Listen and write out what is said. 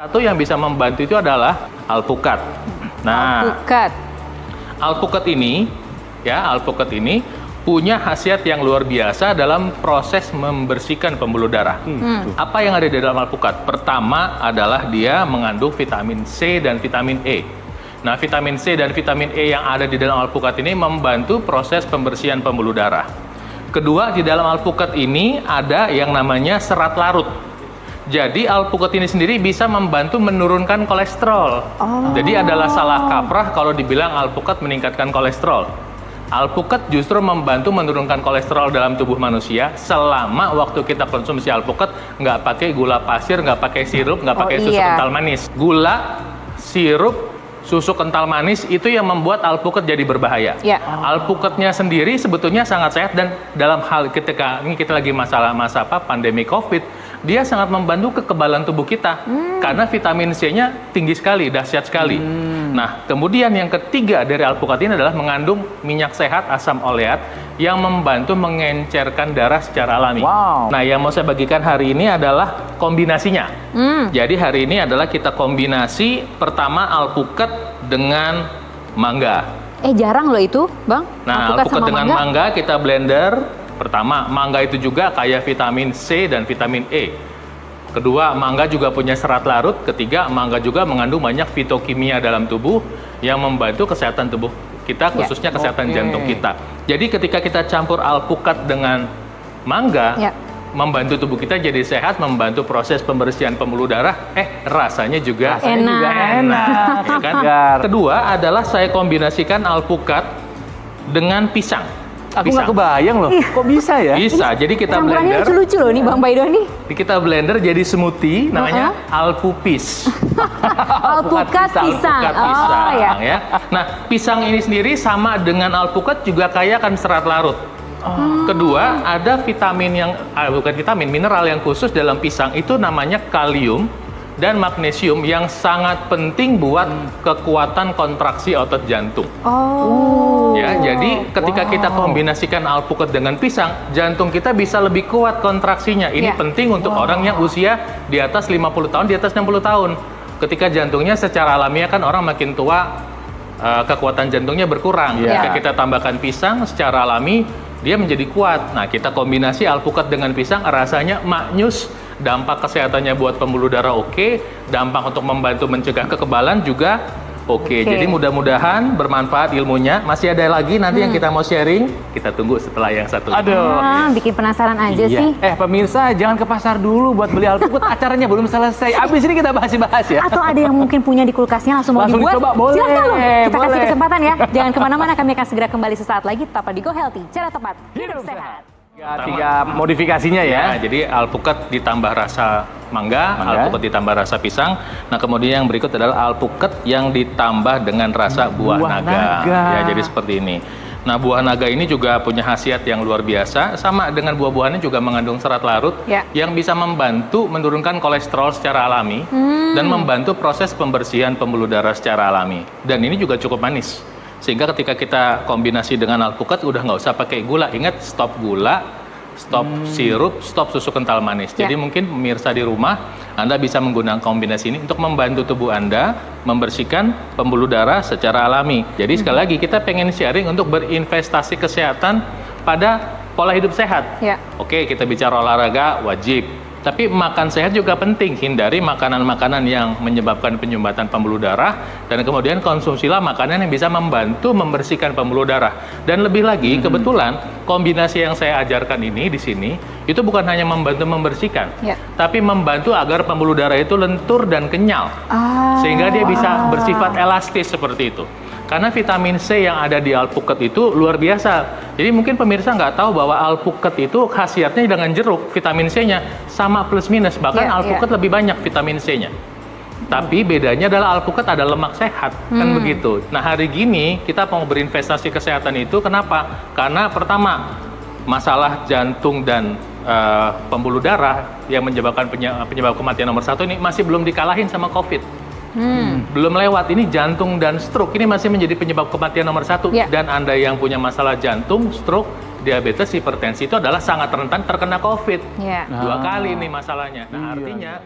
Satu yang bisa membantu itu adalah alpukat. Nah, alpukat ini punya khasiat yang luar biasa dalam proses membersihkan pembuluh darah. Apa yang ada di dalam alpukat? Pertama adalah dia mengandung vitamin C dan vitamin E. Nah, vitamin C dan vitamin E yang ada di dalam alpukat ini membantu proses pembersihan pembuluh darah. Kedua, di dalam alpukat ini ada yang namanya serat larut. Jadi alpukat ini sendiri bisa membantu menurunkan kolesterol. Jadi adalah salah kaprah kalau dibilang alpukat meningkatkan kolesterol. Alpukat justru membantu menurunkan kolesterol dalam tubuh manusia selama waktu kita konsumsi alpukat nggak pakai gula pasir, nggak pakai sirup, nggak pakai susu kental manis. Gula, sirup, susu kental manis itu yang membuat alpukat jadi berbahaya. Alpukatnya sendiri sebetulnya sangat sehat dan dalam hal ketika ini kita lagi masa pandemi COVID, dia sangat membantu kekebalan tubuh kita karena vitamin C-nya tinggi sekali, dahsyat sekali. Nah, kemudian yang ketiga dari alpukat ini adalah mengandung minyak sehat asam oleat yang membantu mengencerkan darah secara alami. Nah, yang mau saya bagikan hari ini adalah kombinasinya. Jadi hari ini adalah kita kombinasi pertama alpukat dengan mangga. Jarang loh itu, Bang. Nah, alpukat dengan mangga kita blender. Pertama, mangga itu juga kaya vitamin C dan vitamin E. Kedua, mangga juga punya serat larut. Ketiga, mangga juga mengandung banyak fitokimia dalam tubuh yang membantu kesehatan tubuh kita, khususnya kesehatan jantung kita. Jadi ketika kita campur alpukat dengan mangga, membantu tubuh kita jadi sehat, membantu proses pembersihan pembuluh darah, rasanya juga enak. Ya kan? Kedua adalah saya kombinasikan alpukat dengan pisang. Aku nggak kebayang loh, kok bisa ya? Bisa, jadi kita blender. Lucu-lucu loh nih Bang Baido nih. Kita blender jadi smoothie, namanya alpupis. Alpukat pisang. Ya. Nah, pisang ini sendiri sama dengan alpukat juga kaya akan serat larut. Kedua, ada vitamin yang, bukan vitamin, mineral yang khusus dalam pisang, itu namanya kalium dan magnesium yang sangat penting buat kekuatan kontraksi otot jantung. Ya, jadi ketika kita kombinasikan alpukat dengan pisang, jantung kita bisa lebih kuat kontraksinya. Ini penting untuk orang yang usia di atas 50 tahun, di atas 60 tahun. Ketika jantungnya secara alamiah kan orang makin tua, kekuatan jantungnya berkurang. Ketika kita tambahkan pisang secara alami, dia menjadi kuat. Nah, kita kombinasi alpukat dengan pisang, rasanya maknyus. Dampak kesehatannya buat pembuluh darah dampak untuk membantu mencegah kekebalan juga Jadi mudah-mudahan bermanfaat ilmunya. Masih ada lagi nanti yang kita mau sharing. Kita tunggu setelah yang satu ini. Bikin penasaran aja sih. Pemirsa jangan ke pasar dulu buat beli alpukat. Acaranya belum selesai. Abis ini kita bahas ya. Atau ada yang mungkin punya di kulkasnya langsung mau dibuat. Dicoba, boleh. Silahkan loh. Kita kasih kesempatan ya. Jangan kemana-mana. Kami akan segera kembali sesaat lagi. Tetap di Go Healthy. Cara tepat hidup sehat. Tiga modifikasinya ya. Jadi alpukat ditambah rasa mangga, alpukat ditambah rasa pisang. Nah, kemudian yang berikut adalah alpukat yang ditambah dengan rasa buah naga. Ya, jadi seperti ini. Nah, buah naga ini juga punya khasiat yang luar biasa. Sama dengan buah-buahannya juga mengandung serat larut yang bisa membantu menurunkan kolesterol secara alami dan membantu proses pembersihan pembuluh darah secara alami. Dan ini juga cukup manis. Sehingga ketika kita kombinasi dengan alpukat udah nggak usah pakai gula. Ingat, stop gula, stop sirup, stop susu kental manis. Jadi mungkin pemirsa di rumah, Anda bisa menggunakan kombinasi ini untuk membantu tubuh Anda membersihkan pembuluh darah secara alami. Jadi sekali lagi kita pengen sharing untuk berinvestasi kesehatan pada pola hidup sehat. Oke, kita bicara olahraga wajib. Tapi makan sehat juga penting, hindari makanan-makanan yang menyebabkan penyumbatan pembuluh darah, dan kemudian konsumsilah makanan yang bisa membantu membersihkan pembuluh darah. Dan lebih lagi, kebetulan kombinasi yang saya ajarkan ini di sini, itu bukan hanya membantu membersihkan, tapi membantu agar pembuluh darah itu lentur dan kenyal, sehingga dia bisa bersifat elastis seperti itu. Karena vitamin C yang ada di alpukat itu luar biasa. Jadi mungkin pemirsa nggak tahu bahwa alpukat itu khasiatnya dengan jeruk, vitamin C-nya sama plus minus. Bahkan alpukat lebih banyak vitamin C-nya. Tapi bedanya adalah alpukat ada lemak sehat, kan begitu. Nah, hari gini kita mau berinvestasi kesehatan itu, kenapa? Karena pertama, masalah jantung dan pembuluh darah yang menyebabkan penyebab kematian nomor 1 ini masih belum dikalahin sama COVID. Belum lewat, ini jantung dan stroke ini masih menjadi penyebab kematian nomor 1. Dan Anda yang punya masalah jantung, stroke, diabetes, hipertensi itu adalah sangat rentan terkena COVID. 2 kali nih masalahnya. Nah, artinya